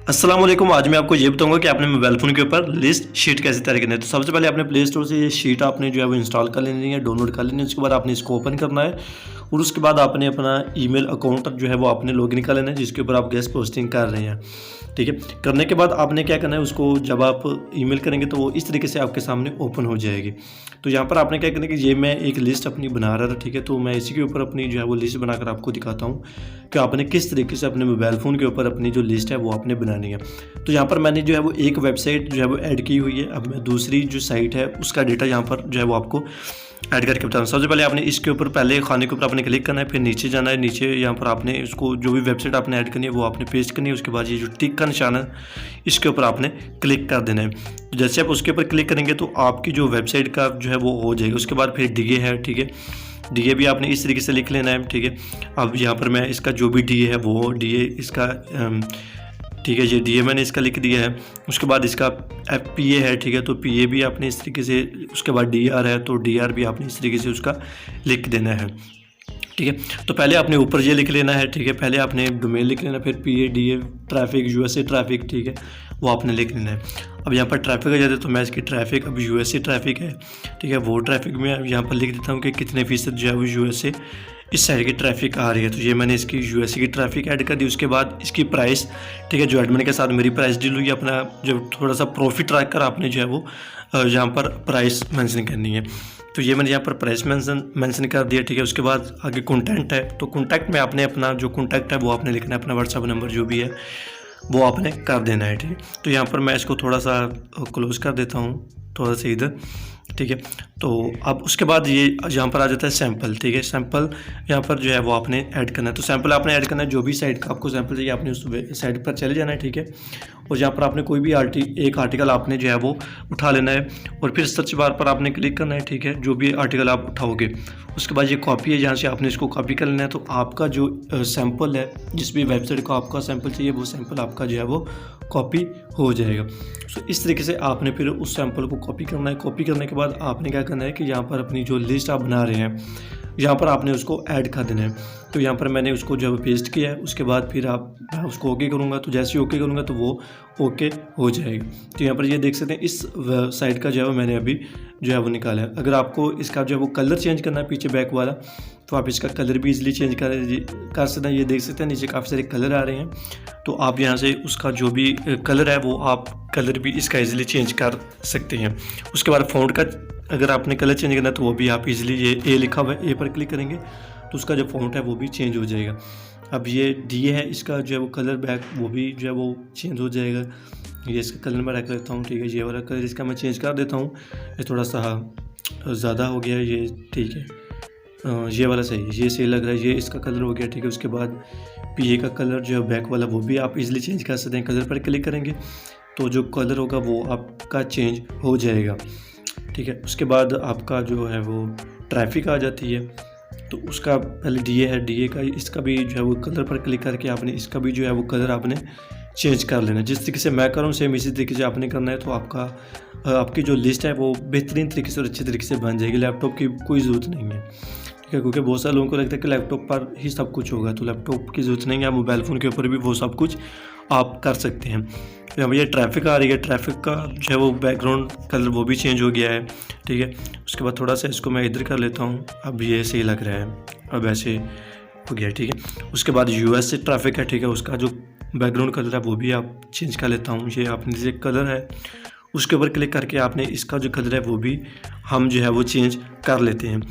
अस्सलाम वालेकुम। आज मैं आपको ये बताऊंगा कि आपने मोबाइल फ़ोन के ऊपर लिस्ट शीट कैसे तैयार करनी है। तो सबसे पहले आपने प्ले स्टोर से ये शीट आपने जो है वो इंस्टॉल कर लेनी है, डाउनलोड कर लेनी है। उसके बाद आपने इसको ओपन करना है और उसके बाद आपने अपना ईमेल अकाउंट जो है वो आपने लॉगिन कर लेना है जिसके ऊपर आप गेस्ट पोस्टिंग कर रहे हैं। ठीक है, करने के बाद आपने क्या करना है, उसको जब आप ईमेल करेंगे तो वो इस तरीके से आपके सामने ओपन हो जाएगी। तो यहाँ पर आपने क्या करना है कि ये मैं एक लिस्ट अपनी बना रहा था। ठीक है, तो मैं इसी के ऊपर अपनी जो है वो लिस्ट बनाकर आपको दिखाता हूँ कि आपने किस तरीके से अपने मोबाइल फ़ोन के ऊपर अपनी जो लिस्ट है वो आपने बनानी है। तो यहाँ पर मैंने जो है वो एक वेबसाइट जो है वो ऐड की हुई है। अब मैं दूसरी जो साइट है उसका डेटा यहाँ पर जो है वो आपको ऐड करके बता रहा हूँ। सबसे पहले आपने इसके ऊपर पहले खाने के ऊपर आपने क्लिक करना है, फिर नीचे जाना है। नीचे यहाँ पर आपने इसको जो भी वेबसाइट आपने ऐड करनी है वो आपने पेस्ट करनी है। उसके बाद ये जो टिक का निशान है इसके ऊपर आपने क्लिक कर देना है। तो जैसे आप उसके ऊपर क्लिक करेंगे तो आपकी जो वेबसाइट का जो है वो हो जाएगा। उसके बाद फिर डीए है। ठीक है, डीए भी आपने इस तरीके से लिख लेना है। ठीक है, अब यहाँ पर मैं इसका जो भी डीए है वो डीए इसका ठीक है, ये डीए मैंने इसका लिख दिया है। उसके बाद इसका पीए है। ठीक है, तो पीए भी आपने इस तरीके से, उसके बाद डीआर है तो डीआर भी आपने इस तरीके से उसका लिख देना है। ठीक है, तो पहले आपने ऊपर ये लिख लेना है। ठीक है, पहले आपने डोमेन लिख लेना, फिर पीए डीए ट्रैफिक यूएसए ट्रैफिक। ठीक है, वो आपने लिख लेना है। अब यहाँ पर ट्रैफिक आ जाता है तो मैं इसकी ट्रैफिक अब यूएसए ट्रैफिक है। ठीक है, वो ट्रैफिक में यहाँ पर लिख देता हूँ कि कितने फीसद जो है वो यूएसए इस साइड की ट्रैफिक आ रही है। तो ये मैंने इसकी यूएसए की ट्रैफिक ऐड कर दी। उसके बाद इसकी प्राइस, ठीक है, जो एडमिन के साथ मेरी प्राइस डील हुई, अपना जो थोड़ा सा प्रॉफिट रख कर आपने जो है वो यहाँ पर प्राइस मेंशन करनी है। तो ये मैंने यहाँ पर प्राइस मेंशन कर दिया। ठीक है, उसके बाद आगे कॉन्टैक्ट है। तो कॉन्टैक्ट में आपने अपना जो कॉन्टैक्ट है वो आपने लिखना है, अपना व्हाट्सअप नंबर जो भी है वो आपने कर देना है। ठीक है, तो यहाँ पर मैं इसको थोड़ा सा क्लोज कर देता हूँ, थोड़ा सा इधर। ठीक है, तो अब उसके बाद ये यहाँ पर आ जाता है सैंपल। ठीक है, सैंपल यहाँ पर जो है वो आपने ऐड करना है। तो सैंपल आपने ऐड करना है, जो भी साइट का आपको सैंपल चाहिए आपने उस साइट पर चले जाना है। ठीक है, और यहाँ पर आपने कोई भी एक आर्टिकल आपने जो है वो उठा लेना है और फिर सर्च बार पर आपने क्लिक करना है। ठीक है, जो भी आर्टिकल आप उठाओगे उसके बाद ये कॉपी है, जहाँ से आपने इसको कॉपी कर लेना है। तो आपका जो सैंपल है, जिस भी वेबसाइट को आपका सैंपल चाहिए वो सैंपल आपका जो है वो कॉपी हो जाएगा। तो इस तरीके से आपने फिर उस सैंपल को कॉपी करना है। कॉपी करने के बाद आपने क्या करना है कि यहाँ पर अपनी जो लिस्ट आप बना रहे हैं यहाँ पर आपने उसको ऐड कर देना है। तो यहाँ पर मैंने उसको जो है पेस्ट किया है। उसके बाद फिर मैं उसको ओके करूँगा, तो जैसे ही ओके करूँगा तो वो ओके हो जाएगी। तो यहाँ पर ये देख सकते हैं इस साइड का जो है वो मैंने अभी जो है वो निकाला है। अगर आपको इसका जो है वो कलर चेंज करना है पीछे बैक वाला, तो आप इसका कलर भी इजीली चेंज कर सकते हैं। ये देख सकते हैं नीचे काफ़ी सारे कलर आ रहे हैं, तो आप यहाँ से उसका जो भी कलर है वो आप कलर भी इसका इजीली चेंज कर सकते हैं। उसके बाद फ़ॉन्ट का अगर आपने कलर चेंज करना है तो वो भी आप इजीली, ये ए लिखा हुआ है, ए पर क्लिक करेंगे तो उसका जो फ़ॉन्ट है वो भी चेंज हो जाएगा। अब ये डी है, इसका जो है वो कलर बैक वो भी जो है वो चेंज हो जाएगा। ये इसका कलर मैं रख लेता हूँ। ठीक है, ये वाला कलर इसका मैं चेंज कर देता हूँ, ये थोड़ा सा ज़्यादा हो गया ये। ठीक है, ये वाला सही है, ये सही लग रहा है, ये इसका कलर हो गया। ठीक है, उसके बाद पीए का कलर जो है बैक वाला वो भी आप इजीली चेंज कर सकते हैं। कलर पर क्लिक करेंगे तो जो कलर होगा वो आपका चेंज हो जाएगा। ठीक है, उसके बाद आपका जो है वो ट्रैफिक आ जाती है, तो उसका पहले डीए है, डीए का इसका भी जो है वो कलर पर क्लिक करके आपने इसका भी जो है वो कलर आपने चेंज कर लेना। जिस तरीके से मैं करूँ सेम इसी तरीके से आपने करना है, तो आपकी जो लिस्ट है वो बेहतरीन तरीके से और अच्छे तरीके से बन जाएगी। लैपटॉप की कोई ज़रूरत नहीं है। ठीक है, क्योंकि बहुत सारे लोगों को लगता है कि लैपटॉप पर ही सब कुछ होगा, तो लैपटॉप की ज़रूरत नहीं है। मोबाइल फ़ोन के ऊपर भी वो सब कुछ आप कर सकते हैं। तो यहाँ ये ट्रैफिक आ रही है, ट्रैफिक का जो है वो बैकग्राउंड कलर वो भी चेंज हो गया है। ठीक है, उसके बाद थोड़ा सा इसको मैं इधर कर लेता हूँ, अब ये सही लग रहा है, अब ऐसे हो गया। ठीक है, उसके बाद यूएस से ट्रैफिक है। ठीक है, उसका जो बैकग्राउंड कलर है वो भी आप चेंज कर लेता हूँ। ये आपने जो कलर है उसके ऊपर क्लिक करके आपने इसका जो कलर है वो भी हम जो है वो चेंज कर लेते हैं।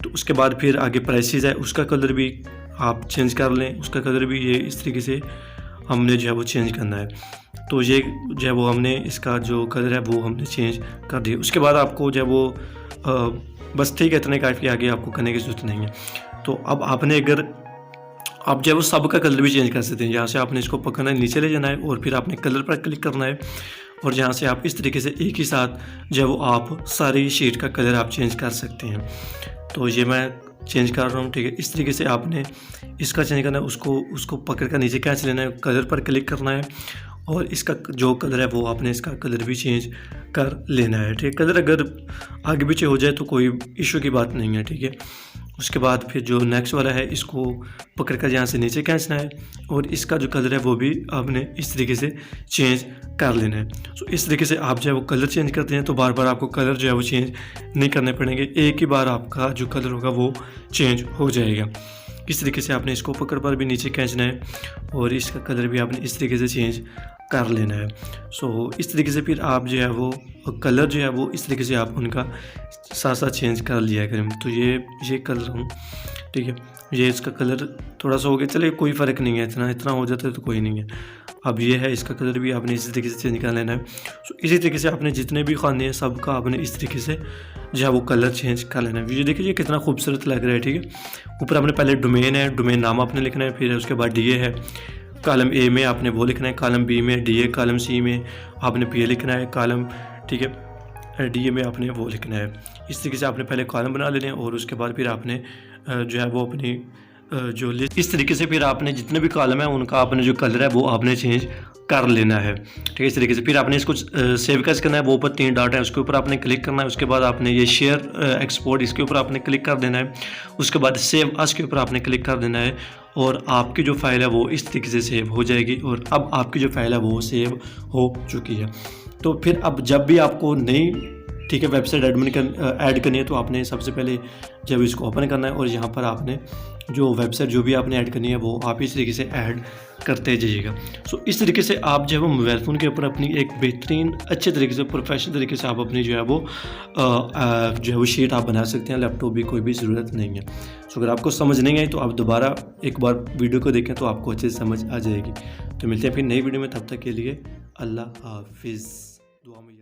तो उसके बाद फिर आगे प्राइसेस है, उसका कलर भी आप चेंज कर लें। उसका कलर भी ये इस तरीके से हमने जो है वो चेंज करना है। तो ये जो है वो हमने इसका जो कलर है वो हमने चेंज कर दिया। उसके बाद आपको जो है वो बस ठीक है, इतने काफ़ी, आगे आपको करने की ज़रूरत नहीं है। तो अब आपने अगर आप जो है वो सब का कलर भी चेंज कर सकते हैं। यहाँ से आपने इसको पकड़ना है, नीचे ले जाना है और फिर आपने कलर पर क्लिक करना है और यहाँ से आप इस तरीके से एक ही साथ जो है वो आप सारी शीट का कलर आप चेंज कर सकते हैं। तो ये मैं चेंज कर रहा हूँ। ठीक है, इस तरीके से आपने इसका चेंज करना है, उसको पकड़ कर नीचे कैच लेना है, कलर पर क्लिक करना है और इसका जो कलर है वो आपने इसका कलर भी चेंज कर लेना है। ठीक है, कलर अगर आगे पीछे हो जाए तो कोई इशू की बात नहीं है। ठीक है, उसके बाद फिर जो नेक्स्ट वाला है इसको पकड़ कर यहाँ से नीचे खींचना है और इसका जो कलर है वो भी आपने इस तरीके से चेंज कर लेना है। सो इस तरीके से आप जो है वो कलर चेंज करते हैं तो बार बार आपको कलर जो है वो चेंज नहीं करने पड़ेंगे, एक ही बार आपका जो कलर होगा वो चेंज हो जाएगा। इस तरीके से आपने इसको पकड़ पर भी नीचे खींचना है और इसका कलर भी आपने इस तरीके से चेंज कर लेना है। सो इस तरीके से फिर आप जो है वो कलर जो है वो इस तरीके से आप उनका साथ साथ चेंज कर लिया करें। तो ये कलर हूँ, ठीक है, ये इसका कलर थोड़ा सा हो गया, चलिए कोई फ़र्क नहीं है, इतना हो जाता है तो कोई नहीं है। अब ये है, इसका कलर भी आपने इसी तरीके से चेंज कर लेना है। सो इसी तरीके से आपने जितने भी खाने हैं सबका आपने इस तरीके से जो है वो कलर चेंज कर लेना है। ये देखिए ये कितना खूबसूरत लग रहा है, ठीक है। ऊपर आपने पहले डोमेन है, डोमेन नाम आपने लिखना है, फिर उसके बाद DA है, कॉलम A में आपने वो लिखना है, कॉलम B में DA, कॉलम C में आपने PA लिखना है, कॉलम, ठीक है, DA में आपने वो लिखना है। इस तरीके से आपने पहले कॉलम बना लेने हैं और उसके बाद फिर आपने जो है वो अपनी जो लिस्ट, इस तरीके से फिर आपने जितने भी कॉलम है उनका आपने जो कलर है वो आपने चेंज कर लेना है, ठीक है। इस तरीके से फिर आपने इसको सेव कैसे करना है, वो ऊपर 3 डॉट है उसके ऊपर आपने क्लिक करना है। उसके बाद आपने ये शेयर एक्सपोर्ट इसके ऊपर आपने क्लिक कर देना है। उसके बाद सेव अस के ऊपर आपने क्लिक कर देना है और आपकी जो फाइल है वो इस तरीके से सेव हो जाएगी। और अब आपकी जो फाइल है वो सेव हो चुकी है। तो फिर अब जब भी आपको नई, ठीक है, वेबसाइट ऐड करनी है तो आपने सबसे पहले जब इसको ओपन करना है और यहाँ पर आपने जो वेबसाइट जो भी आपने ऐड करनी है वो आप इस तरीके से ऐड करते जाइएगा। सो इस तरीके से आप जो है वो मोबाइल फ़ोन के ऊपर अपनी एक बेहतरीन अच्छे तरीके से प्रोफेशनल तरीके से आप अपनी जो है वो शीट आप बना सकते हैं। लैपटॉप भी कोई भी ज़रूरत नहीं है। सो अगर आपको समझ नहीं आई तो आप दोबारा एक बार वीडियो को देखें तो आपको अच्छे से समझ आ जाएगी। तो मिलते हैं फिर नई वीडियो में, तब तक के लिए अल्लाह हाफिज़। दुआ में